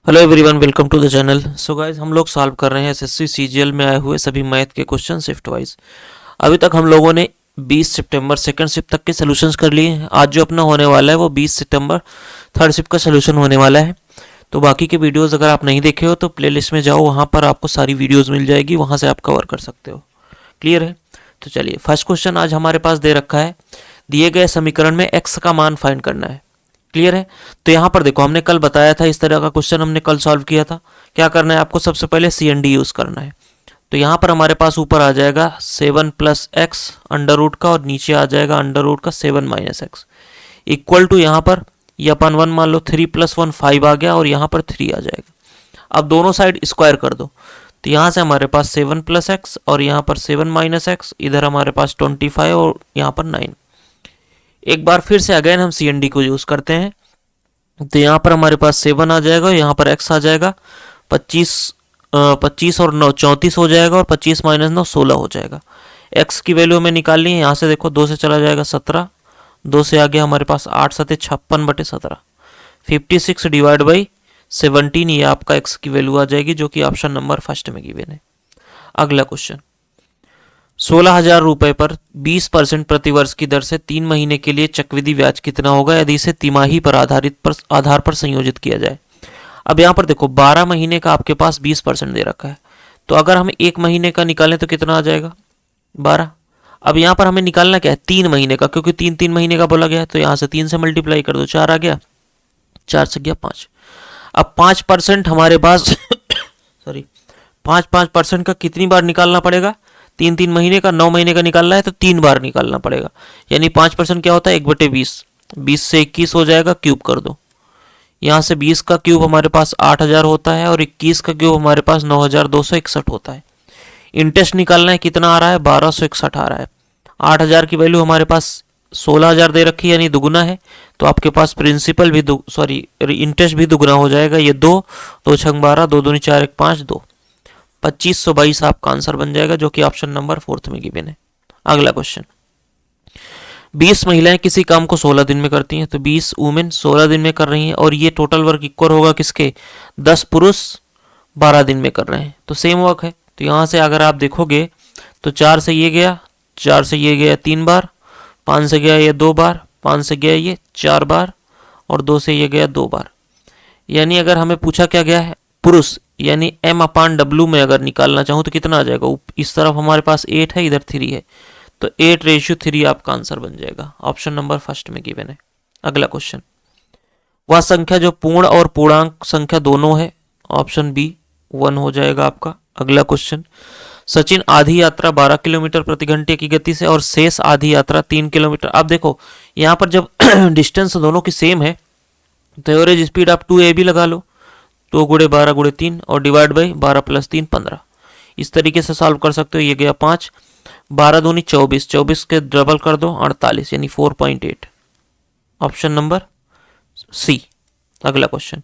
Hello everyone, welcome to the channel. So guys, हम लोग solve कर रहे हैं एसएससी सीजीएल में आए हुए सभी मैथ के क्वेश्चन शिफ्ट वाइज। अभी तक हम लोगों ने 20 सितंबर सेकंड शिफ्ट तक के सॉल्यूशंस कर लिए हैं। आज जो अपना होने वाला है वो 20 सितंबर थर्ड शिफ्ट का सॉल्यूशन होने वाला है। तो बाकी के वीडियोस अगर आप नहीं देखे हो तो प्लेलिस्ट में जाओ, वहाँ पर आपको सारी वीडियोज़ मिल जाएगी, वहाँ से आप कवर कर सकते हो। क्लियर है? तो चलिए, फर्स्ट क्वेश्चन आज हमारे पास दे रखा है, दिए गए समीकरण में एक्स का मान फाइंड करना है। क्लियर है? तो यहाँ पर देखो, हमने कल बताया था इस तरह का क्वेश्चन हमने कल सॉल्व किया था। क्या करना है आपको? सबसे पहले CND यूज करना है। तो यहाँ पर हमारे पास ऊपर आ जाएगा 7 + x अंडर रूट का, और नीचे आ जाएगा अंडर रूट का 7 - x इक्वल टू, यहाँ पर ये अपन 1 मान लो, 3 + 1 5 आ गया, और यहाँ पर 3 आ जाएगा। अब दोनों साइड स्क्वायर कर दो, तो यहाँ से हमारे पास 7 + x और यहाँ पर 7 - x, इधर हमारे पास 25 और यहाँ पर 9। एक बार फिर से अगेन हम CND को यूज करते हैं। तो यहाँ पर हमारे पास 7 आ जाएगा, यहाँ पर x आ जाएगा 25 और 9 34 हो जाएगा, और 25 - 9 16 हो जाएगा। x की वैल्यू हमें निकालनी है। यहाँ से देखो 2 से चला जाएगा 17, 2 से आ गया हमारे पास 8 × 7 = 56/17, 56 / 17, ये आपका x की वैल्यू आ जाएगी, जो कि ऑप्शन नंबर फर्स्ट में गिवन है। अगला क्वेश्चन, 16,000 रुपए पर 20% प्रतिवर्ष की दर से 3 महीने के लिए चक्रवृद्धि ब्याज कितना होगा यदि इसे तिमाही पर आधार पर संयोजित किया जाए। अब यहाँ पर देखो, 12 महीने का आपके पास 20% दे रखा है, तो अगर हम 1 महीने का निकालें तो कितना आ जाएगा? 12। अब यहाँ पर हमें निकालना क्या है? 3 महीने का, क्योंकि 3 महीने का बोला गया है, तो यहाँ से 3 से मल्टीप्लाई कर दो, 4 आ गया, 4 से गया 5। अब 5% हमारे पास सॉरी 5% का कितनी बार निकालना पड़ेगा? 3 महीने का, 9 महीने का निकालना है तो 3 बार निकालना पड़ेगा। यानी 5% क्या होता है? 1/20, 20 से 21 हो जाएगा, क्यूब कर दो। यहाँ से 20 का क्यूब हमारे पास 8,000 होता है, और 21 का क्यूब हमारे पास 9,261 होता है। इंटरेस्ट निकालना है, कितना आ रहा है? 1261 आ रहा है। 8,000 की वैल्यू हमारे पास 16,000 दे रखी है, यानी दुगुना है, तो आपके पास प्रिंसिपल भी इंटरेस्ट भी दुगुना हो जाएगा। ये 2 छंग 12, 2 दूनी 4 1 5 2, 2522 आपका आंसर बन जाएगा, जो कि ऑप्शन नंबर 4 में गिवन है। अगला क्वेश्चन, 20 महिलाएं किसी काम को 16 दिन में करती हैं, तो 20 वुमेन 16 दिन में कर रही हैं, और ये टोटल वर्क इक्वल होगा किसके? 10 पुरुष 12 दिन में कर रहे हैं, तो सेम वर्क है। तो यहाँ से अगर आप देखोगे तो 4 से ये गया, 4 से ये गया 3 बार, 5 से गया ये 2 बार, 5 से गया ये 4 बार, और 2 से ये गया 2 बार। यानी अगर हमें पूछा क्या गया है? पुरुष, यानी M/W में अगर निकालना चाहूँ तो कितना आ जाएगा? इस तरफ हमारे पास 8 है, इधर 3 है, तो 8:3 आपका आंसर बन जाएगा, ऑप्शन नंबर फर्स्ट में गिवन है। अगला क्वेश्चन, वह संख्या जो पूर्ण और पूर्णांक संख्या दोनों है, ऑप्शन बी 1 हो जाएगा आपका। अगला क्वेश्चन, सचिन आधी यात्रा 12 किलोमीटर प्रति घंटे की गति से और शेष आधी यात्रा 3 किलोमीटर। अब देखो, यहाँ पर जब डिस्टेंस दोनों की सेम है तो एवरेज स्पीड आप 2ab लगा लो, 2 × 12 × 3 और डिवाइड बाई 12 + 3 15। इस तरीके से सॉल्व कर सकते हो। ये गया 5, 12 दूनी 24, 24 के डबल कर दो 48, यानी 4.8, ऑप्शन नंबर सी। अगला क्वेश्चन,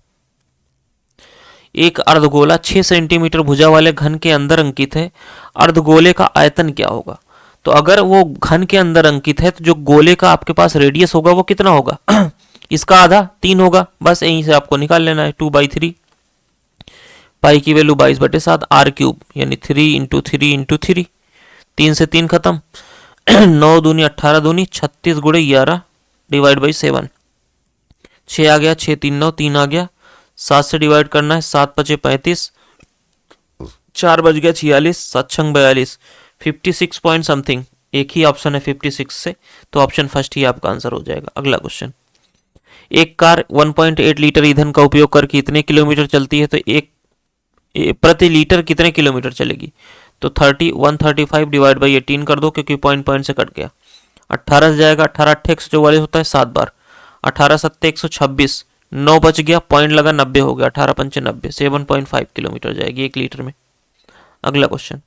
एक अर्धगोला 6 सेंटीमीटर भुजा वाले घन के अंदर अंकित है, अर्धगोले का आयतन क्या होगा? तो अगर वो घन के अंदर अंकित है तो जो गोले का आपके पास रेडियस होगा वो कितना होगा? इसका आधा 3 होगा। बस यहीं से आपको निकाल लेना है, 2/3, पाई की वैल्यू 22/7, r3, यानी 3 × 3 × 3, 3 से 3 खत्म, 9 दूनी 18 दूनी 36 × 11 डिवाइड बाई 7, 6 आ गया, 6 3 9 3 आ गया, 7 से डिवाइड करना है, 7 × 5 = 35, 4 बज गया 46, 7 छंग 42, 56 पॉइंट समथिंग, एक ही ऑप्शन है 56 से, तो ऑप्शन फर्स्ट ही आपका आंसर हो जाएगा। अगला क्वेश्चन, एक कार 1.8 लीटर ईंधन का उपयोग करके इतने किलोमीटर चलती है, तो एक प्रति लीटर कितने किलोमीटर चलेगी? तो 135 डिवाइड बाई 18 कर दो, क्योंकि पॉइंट से कट गया, 18 से जाएगा, 18 × 8 = 144 होता है 7 बार, 18 × 7 = 126, 9 बच गया, पॉइंट लगा 90 हो गया, 18 × 5 = 90, 7.5 किलोमीटर जाएगी 1 लीटर में। अगला क्वेश्चन,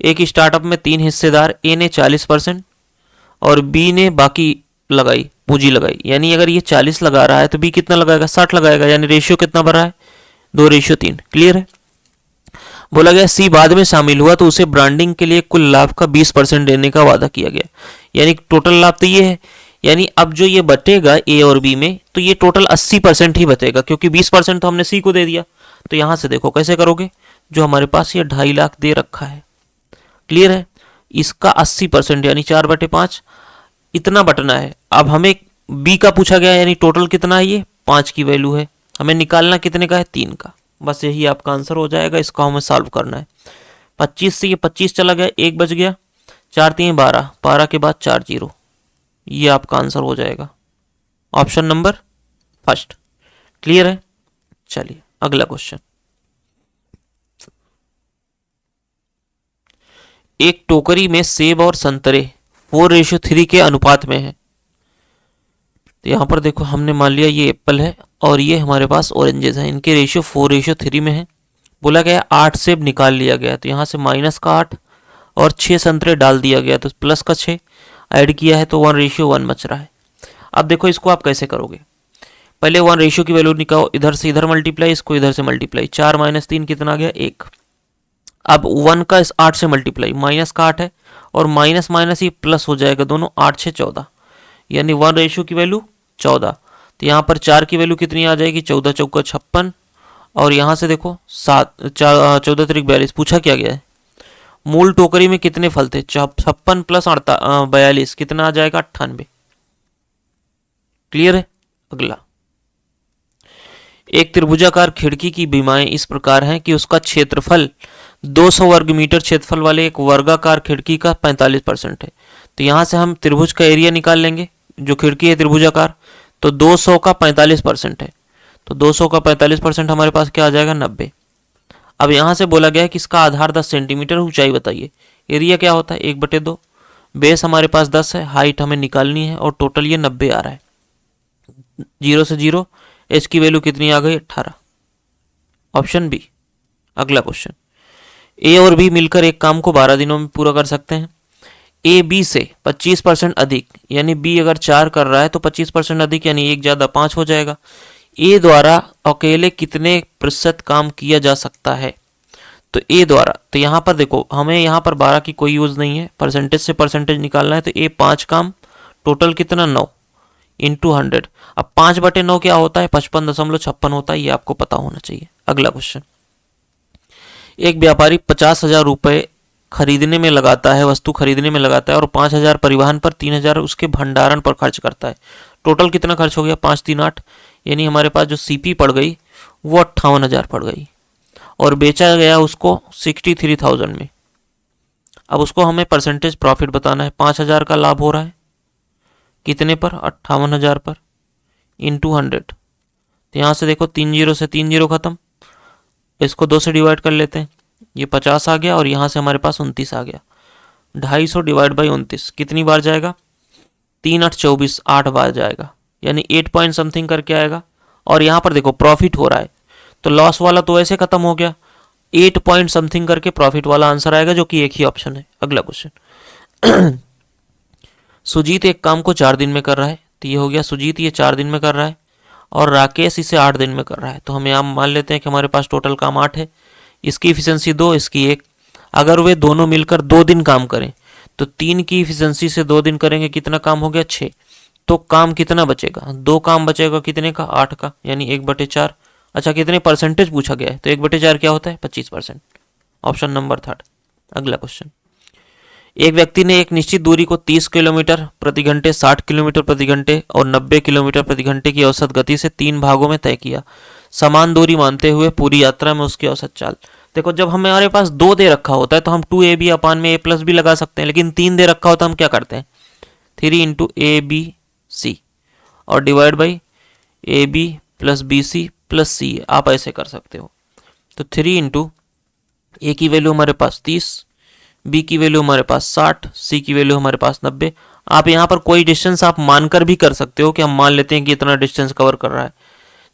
एक स्टार्टअप में 3 हिस्सेदार, ए ने 40% और बी ने बाकी लगाई, पूंजी लगाई, यानी अगर ये 40 लगा रहा है तो बी कितना लगाएगा? 60 लगाएगा, यानी रेशियो कितना बन रहा है? 2:3। क्लियर है? बोला गया सी बाद में शामिल हुआ तो उसे ब्रांडिंग के लिए कुल लाभ का 20% देने का वादा किया गया, यानी टोटल लाभ तो ये है, यानी अब जो ये बटेगा ए और बी में, तो ये टोटल 80% ही बचेगा, क्योंकि 20% तो हमने सी को दे दिया। तो यहां से देखो कैसे करोगे, जो हमारे पास ये 2.5 लाख दे रखा है, क्लियर है, इसका 80% यानी 4/5 इतना बटना है। अब हमें बी का पूछा गया, यानी टोटल कितना है, ये 5 की वैल्यू है, हमें निकालना कितने का है, 3 का। बस यही आपका आंसर हो जाएगा, इसको हमें सॉल्व करना है। 25 से ये 25 चला गया, 1 बच गया, 4 3 12, 12 के बाद 4 0, ये आपका आंसर हो जाएगा, ऑप्शन नंबर फर्स्ट। क्लियर है। चलिए अगला क्वेश्चन। एक टोकरी में सेब और संतरे 4:3 के अनुपात में है। तो यहाँ पर देखो, हमने मान लिया ये एप्पल है और ये हमारे पास ऑरेंजेस हैं, इनके रेशियो 4:3 में है। बोला गया 8 सेब निकाल लिया गया, तो यहाँ से माइनस का 8 और 6 संतरे डाल दिया गया, तो प्लस का 6 ऐड किया है, तो 1:1 बच रहा है। अब देखो इसको आप कैसे करोगे, पहले 1 रेशियो की वैल्यू निकालो, इधर से इधर मल्टीप्लाई, इसको इधर से मल्टीप्लाई, 4 - 3 कितना आ गया, 1। अब 1 का इस 8 से मल्टीप्लाई, माइनस का 8 है और माइनस माइनस ये प्लस हो जाएगा, दोनों 8 6 14, यानी 1 रेशियो की वैल्यू 14। तो यहाँ पर 4 की वैल्यू कितनी आ जाएगी, 14 चौका 56, और यहाँ से देखो 14 त्रिक 42। पूछा क्या गया है, मूल टोकरी में कितने फल थे, 56 प्लस 42 कितना आ जाएगा, 98। क्लियर है। अगला, एक त्रिभुजाकार खिड़की की बीमाएं इस प्रकार हैं कि उसका क्षेत्रफल 200 वर्ग मीटर क्षेत्रफल वाले एक वर्गाकार खिड़की का 45% है। तो यहाँ से हम त्रिभुज का एरिया निकाल लेंगे, जो खिड़की है त्रिभुजाकार, तो 200 का 45% है, तो 200 का 45% हमारे पास क्या आ जाएगा, 90। अब यहाँ से बोला गया है कि इसका आधार 10 सेंटीमीटर, ऊंचाई बताइए। एरिया क्या होता है, 1/2, बेस हमारे पास 10 है, हाइट हमें निकालनी है, और टोटल ये 90 आ रहा है। 0 से 0, एच की वैल्यू कितनी आ गई, 18, ऑप्शन बी। अगला क्वेश्चन, ए और बी मिलकर एक काम को 12 दिनों में पूरा कर सकते हैं। ए बी से 25% अधिक, यानी बी अगर 4 कर रहा है तो 25% अधिक, यानी 1 ज़्यादा 5 हो जाएगा। ए द्वारा अकेले कितने प्रतिशत काम किया जा सकता है, तो ए द्वारा, तो यहाँ पर देखो हमें यहाँ पर 12 की कोई यूज़ नहीं है, परसेंटेज से परसेंटेज निकालना है, तो ए 5 काम, टोटल कितना 9 इंटू 100। अब 5/9 क्या होता है, 55.56 होता है, ये आपको पता होना चाहिए। अगला क्वेश्चन, एक व्यापारी 50,000 रुपये खरीदने में लगाता है, वस्तु खरीदने में लगाता है, और 5,000 परिवहन पर, 3,000 उसके भंडारण पर खर्च करता है। टोटल कितना खर्च हो गया, 5 3 8, यानी हमारे पास जो सीपी पड़ गई वो 58,000 पड़ गई, और बेचा गया उसको 63,000 में। अब उसको हमें परसेंटेज प्रॉफिट बताना है। 5,000 का लाभ हो रहा है कितने पर, 58,000 पर, इंटू 100। तो यहाँ से देखो 3 0 से 3 0 खत्म, इसको 2 से डिवाइड कर लेते हैं, ये 50 आ गया, और यहाँ से हमारे पास 29 आ गया। 250 डिवाइड बाई 29 कितनी बार जाएगा, 3 8 24, 8 बार जाएगा, यानी 8 पॉइंट समथिंग करके आएगा। और यहाँ पर देखो प्रॉफिट हो रहा है, तो लॉस वाला तो ऐसे खत्म हो गया, 8 पॉइंट समथिंग करके प्रॉफिट वाला आंसर आएगा, जो कि एक ही ऑप्शन है। अगला क्वेश्चन, सुजीत एक काम को 4 दिन में कर रहा है, तो ये हो गया सुजीत ये 4 दिन में कर रहा है, और राकेश इसे 8 दिन में कर रहा है। तो हमें यहाँ मान लेते हैं कि हमारे पास टोटल काम 8 है, इसकी इफिशियंसी 2, इसकी 1। अगर वे दोनों मिलकर 2 दिन काम करें, तो 3 की इफिशियंसी से 2 दिन करेंगे, कितना काम हो गया, 6। तो काम कितना बचेगा, 2 काम बचेगा, कितने का, 8 का, यानी 1/4। अच्छा, कितने परसेंटेज पूछा गया है, तो 1/4 क्या होता है, 25%, ऑप्शन नंबर 3। अगला क्वेश्चन, एक व्यक्ति ने एक निश्चित दूरी को 30 किलोमीटर प्रति घंटे, 60 किलोमीटर प्रति घंटे और 90 किलोमीटर प्रति घंटे की औसत गति से 3 भागों में तय किया। समान दूरी मानते हुए पूरी यात्रा में उसकी औसत चाल। देखो, जब हमारे पास 2 दे रखा होता है तो हम 2ab अपान में a+ भी लगा सकते हैं, लेकिन 3 दे रखा होता है हम क्या करते हैं, 3 इंटू ABC और divide by AB plus BC plus C, आप ऐसे कर सकते हो। तो 3 इंटू ए की वैल्यू हमारे पास 30, बी की वैल्यू हमारे पास 60, सी की वैल्यू हमारे पास 90। आप यहाँ पर कोई डिस्टेंस आप मानकर भी कर सकते हो, कि हम मान लेते हैं कि इतना डिस्टेंस कवर कर रहा है,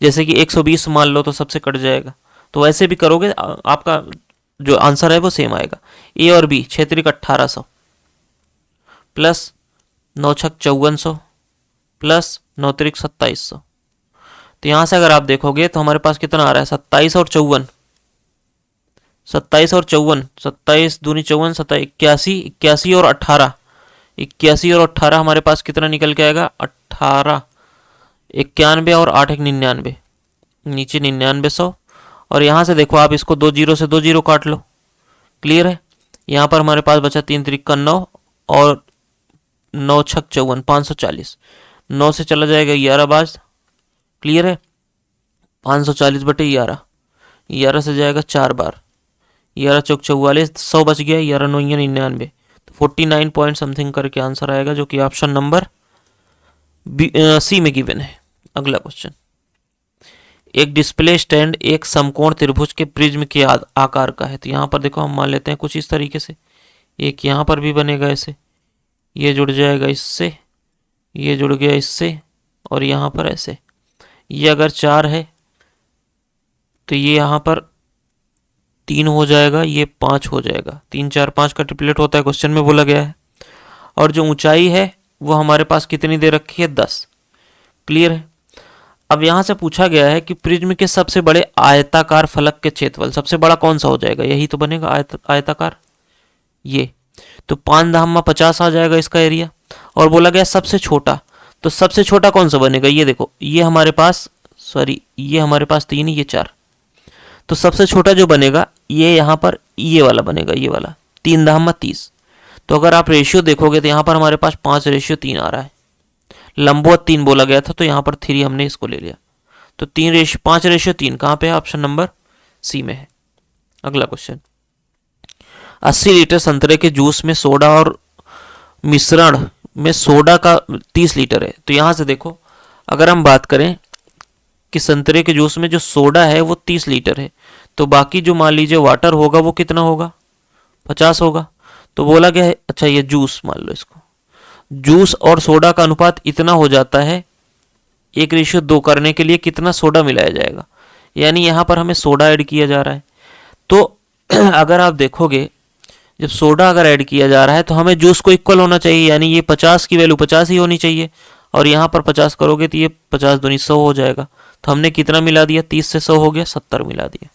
जैसे कि 120 मान लो तो सबसे कट जाएगा, तो वैसे भी करोगे आपका जो आंसर है वो सेम आएगा। ए और बी 6 त्रिक 1800 प्लस 9 छक 5400 प्लस 9 त्रिक 2700। तो यहाँ से अगर आप देखोगे तो हमारे पास कितना आ रहा है, 27 और 54, 27 और 54, 27 दूनी 54, 27 81, 81 और 18, 81 और 18 हमारे पास कितना निकल के आएगा, 18, 91 और 8 एक 99, नीचे 9900। और यहाँ से देखो आप इसको 2 जीरो से 2 जीरो काट लो, क्लियर है। यहाँ पर हमारे पास बचा 3 त्रिक 9 और 9 छक 54, 540, 9 से चला जाएगा 11 बाज, क्लियर है। 540 बटे 11, 11 से जाएगा 4 बार, 11 चौक 44, 100 बच गया, 11 9 99, तो 49 पॉइंट समथिंग करके आंसर आएगा, जो कि ऑप्शन नंबर सी में गिवन है। अगला क्वेश्चन, एक डिस्प्ले स्टैंड एक समकोण त्रिभुज के प्रिज्म के आकार का है। तो यहाँ पर देखो हम मान लेते हैं कुछ इस तरीके से, एक यहाँ पर भी बनेगा ऐसे, ये जुड़ जाएगा इससे, ये जुड़ गया इससे, और यहाँ पर ऐसे। ये अगर 4 है तो ये यहाँ पर 3 हो जाएगा, ये 5 हो जाएगा, 3 4 5 का ट्रिपलेट होता है, क्वेश्चन में बोला गया है। और जो ऊंचाई है वो हमारे पास कितनी दे रखी है, 10, क्लियर है। अब यहाँ से पूछा गया है कि प्रिज्म के सबसे बड़े आयताकार फलक के क्षेत्रफल सबसे बड़ा कौन सा हो जाएगा, यही तो बनेगा आयताकार, ये तो 5 धाम 50 आ जाएगा इसका एरिया। और बोला गया सबसे छोटा, तो सबसे छोटा कौन सा बनेगा, ये देखो, ये हमारे पास, सॉरी ये हमारे पास 3, ये 4, तो सबसे छोटा जो बनेगा ये यहाँ पर ये वाला बनेगा, ये वाला 3 धाम 30। तो अगर आप रेशियो देखोगे तो यहाँ पर हमारे पास 5:3 आ रहा है, लंबवत 3 बोला गया था तो यहाँ पर 3 हमने इसको ले लिया, तो 5:3 कहाँ पे है, ऑप्शन नंबर सी में है। अगला क्वेश्चन, 80 लीटर संतरे के जूस में सोडा और मिश्रण में सोडा का 30 लीटर है। तो यहाँ से देखो, अगर हम बात करें कि संतरे के जूस में जो सोडा है वो 30 लीटर है, तो बाकी जो मान लीजिए वाटर होगा वो कितना होगा, 50 होगा। तो बोला गया है, अच्छा ये जूस मान लो इसको, जूस और सोडा का अनुपात इतना हो जाता है, 1:2 करने के लिए कितना सोडा मिलाया जाएगा, यानी यहाँ पर हमें सोडा ऐड किया जा रहा है। तो अगर आप देखोगे जब सोडा अगर ऐड किया जा रहा है तो हमें जूस को इक्वल होना चाहिए, यानी ये 50 की वैल्यू 50 ही होनी चाहिए, और यहाँ पर 50 करोगे तो ये 50 दूनी 100 हो जाएगा। तो हमने कितना मिला दिया, 30 से 100 हो गया, 70 मिला दिया।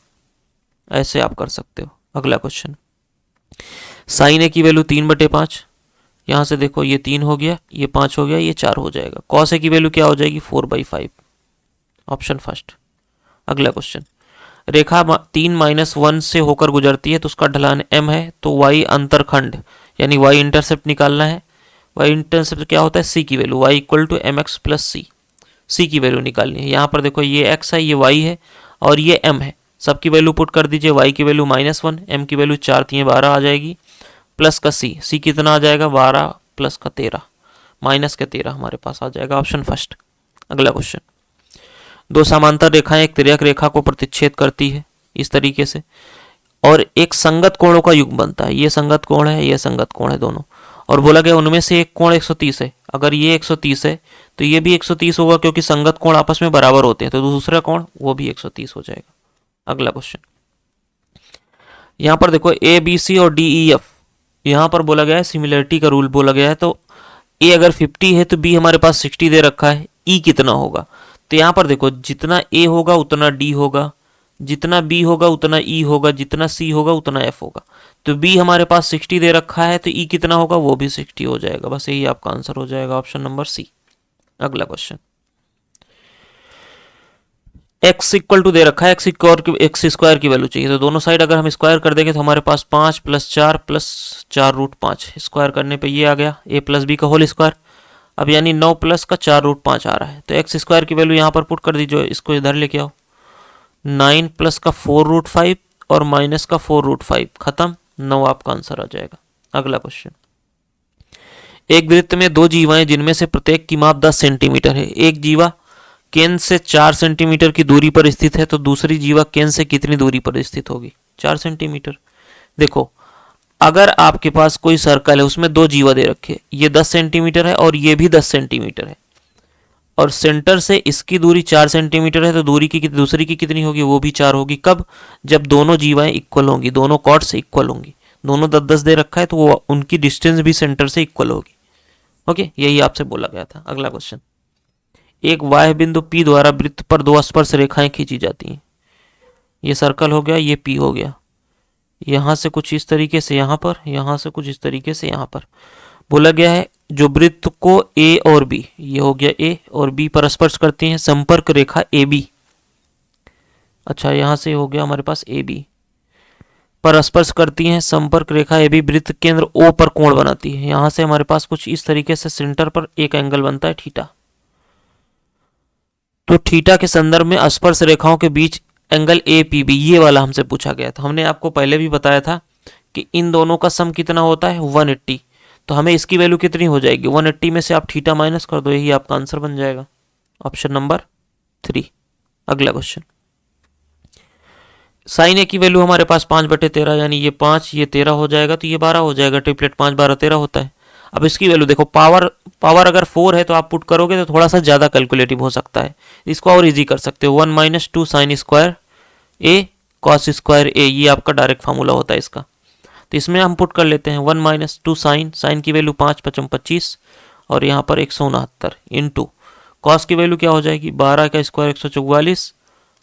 ऐसे आप कर सकते हो। अगला क्वेश्चन, साइन ए की वैल्यू 3/5, यहाँ से देखो ये 3 हो गया, ये 5 हो गया, ये 4 हो जाएगा। कॉस ए की वैल्यू क्या हो जाएगी, 4/5, ऑप्शन फर्स्ट। अगला क्वेश्चन, रेखा 3 - 1 से होकर गुजरती है तो उसका ढलान m है, तो y अंतरखंड यानी y इंटरसेप्ट निकालना है। y इंटरसेप्ट क्या होता है, c की value, y = mx + c, c की वैल्यू निकालनी है। यहाँ पर देखो ये x है, ये y है और ये m है, सबकी वैल्यू पुट कर दीजिए। y की वैल्यू -1, m की वैल्यू 4 3 12 आ जाएगी, प्लस का c कितना आ जाएगा, 12 प्लस का 13 माइनस का 13 हमारे पास आ जाएगा, ऑप्शन फर्स्ट। अगला क्वेश्चन, दो समांतर रेखाएं एक तिर्यक रेखा को प्रतिच्छेद करती है इस तरीके से, और एक संगत कोणों का युग्म बनता है। ये संगत कोण है, ये संगत कोण है दोनों, और बोला गया उनमें से एक कोण 130 है। अगर ये 130 है तो ये भी 130 होगा, क्योंकि संगत कोण आपस में बराबर होते हैं, तो दूसरा कोण वो भी 130 हो जाएगा। अगला क्वेश्चन, यहाँ पर देखो ए बी सी और डी ई एफ, यहाँ पर बोला गया है सिमिलरिटी का रूल बोला गया है। तो ए अगर 50 है तो बी हमारे पास 60 दे रखा है, ई कितना होगा, तो यहाँ पर देखो जितना ए होगा उतना डी होगा, जितना बी होगा उतना ई होगा, जितना सी होगा उतना एफ होगा। तो बी हमारे पास 60 दे रखा है, तो ई कितना होगा, वो भी 60 हो जाएगा। बस यही आपका आंसर हो जाएगा, ऑप्शन नंबर सी। अगला क्वेश्चन, x = दे रखा है, x² की वैल्यू चाहिए, तो दोनों साइड अगर हम स्क्वायर कर देंगे तो हमारे पास 5 + 4 + 4√5, स्क्वायर करने पे ये आ गया a + b का होल स्क्वायर। अब यानी 9 प्लस का 4√5 आ रहा है, तो x² की वैल्यू यहाँ पर पुट कर दीजिए, इसको इधर लेके आओ, 9 प्लस का 4√5 और माइनस का 4√5, खत्म, 9 आपका आंसर आ जाएगा। अगला क्वेश्चन, एक वृत्त में दो जीवाएं जिनमें से प्रत्येक की माप 10 सेंटीमीटर है। एक जीवा केंद्र से 4 सेंटीमीटर की दूरी पर स्थित है, तो दूसरी जीवा केंद्र से कितनी दूरी पर स्थित होगी, 4 सेंटीमीटर। देखो अगर आपके पास कोई सर्कल है उसमें दो जीवा दे रखे, ये 10 सेंटीमीटर है और ये भी 10 सेंटीमीटर है, और सेंटर से इसकी दूरी 4 सेंटीमीटर है, तो दूरी की दूसरी की कितनी होगी, वो भी 4 होगी। कब, जब दोनों जीवाएं इक्वल होंगी, दोनों कॉर्ड्स इक्वल होंगी, दोनों 10-10 दे रखा है, तो वो उनकी डिस्टेंस भी सेंटर से इक्वल होगी। ओके, यही आपसे बोला गया था। अगला क्वेश्चन, एक वाह्य बिंदु P द्वारा वृत्त पर दो स्पर्श रेखाएं खींची जाती हैं। ये सर्कल हो गया, ये P हो गया, यहाँ से कुछ इस तरीके से यहाँ पर, यहाँ से कुछ इस तरीके से यहाँ पर। बोला गया है जो वृत्त को ए और बी, ये हो गया ए और बी पर स्पर्श करती हैं, संपर्क रेखा ए बी, अच्छा यहां से हो गया हमारे पास ए बी पर स्पर्श करती हैं, संपर्क रेखा ए बी वृत्त केंद्र ओ पर कोण बनाती है। यहां से हमारे पास कुछ इस तरीके से सेंटर पर एक एंगल बनता है थीटा। तो थीटा के संदर्भ में स्पर्श रेखाओं के बीच एंगल ए पी बी, ये वाला हमसे पूछा गया था। हमने आपको पहले भी बताया था कि इन दोनों का सम कितना होता है 180, तो हमें इसकी वैल्यू कितनी हो जाएगी 180 में से आप थीटा माइनस कर दो, यही आपका आंसर बन जाएगा ऑप्शन नंबर 3। अगला क्वेश्चन, साइन ए की वैल्यू हमारे पास 5/13 यानी ये 5 ये 13 हो जाएगा, तो ये 12 हो जाएगा, ट्रिपलेट 5 12 13 होता है। अब इसकी वैल्यू देखो, पावर अगर 4 है तो आप पुट करोगे तो थोड़ा सा ज़्यादा कैलकुलेटिव हो सकता है, इसको और इजी कर सकते हो 1 - 2 साइन स्क्वायर ए कॉस स्क्वायर ए, ये आपका डायरेक्ट फार्मूला होता है इसका। तो इसमें हम पुट कर लेते हैं 1 - 2 साइन की वैल्यू 5 5 25 और यहाँ पर 169 इंटू कॉस की वैल्यू क्या हो जाएगी 12 का स्क्वायर 144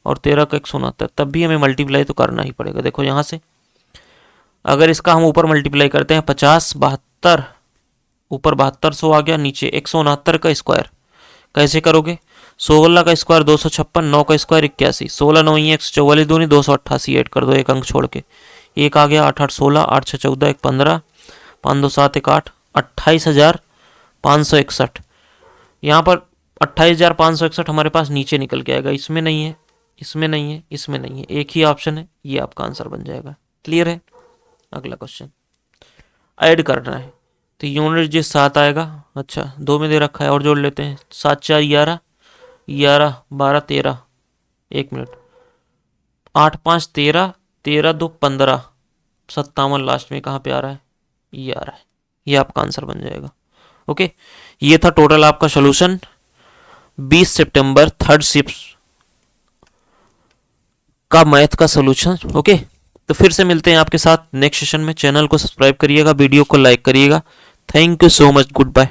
और 13 का 169, तब भी हमें मल्टीप्लाई तो करना ही पड़ेगा। देखो यहाँ से अगर इसका हम ऊपर मल्टीप्लाई करते हैं 50 72, ऊपर 7200 आ गया, नीचे 169 का स्क्वायर, कैसे करोगे 16 का स्क्वायर 256, 9 का स्क्वायर 81, 16 9 144 दूनी 288 ऐड कर दो एक अंक छोड़ के, एक आ गया 8 8 16 8 6 14 1 15 5 2 7 1 8 28,561। यहाँ पर 28,561 हमारे पास नीचे निकल के आएगा, इसमें नहीं है इसमें नहीं है इसमें नहीं है, एक ही ऑप्शन है, ये आपका आंसर बन जाएगा। क्लियर है। अगला क्वेश्चन, ऐड करना है तो यूनिट जिस 7 आएगा, अच्छा 2 में दे रखा है और जोड़ लेते हैं 7 4 11 11 12 13, 1 मिनट 8 5 13 13 2 15 57, लास्ट में कहाँ पे आ रहा है ये आ रहा है, ये आपका आंसर बन जाएगा। ओके, ये था टोटल आपका सोल्यूशन 20 सितंबर थर्ड शिफ्ट का मैथ का सोल्यूशन। ओके, तो फिर से मिलते हैं आपके साथ नेक्स्ट सेशन में। चैनल को सब्सक्राइब करिएगा, वीडियो को लाइक करिएगा। Thank you so much, good bye.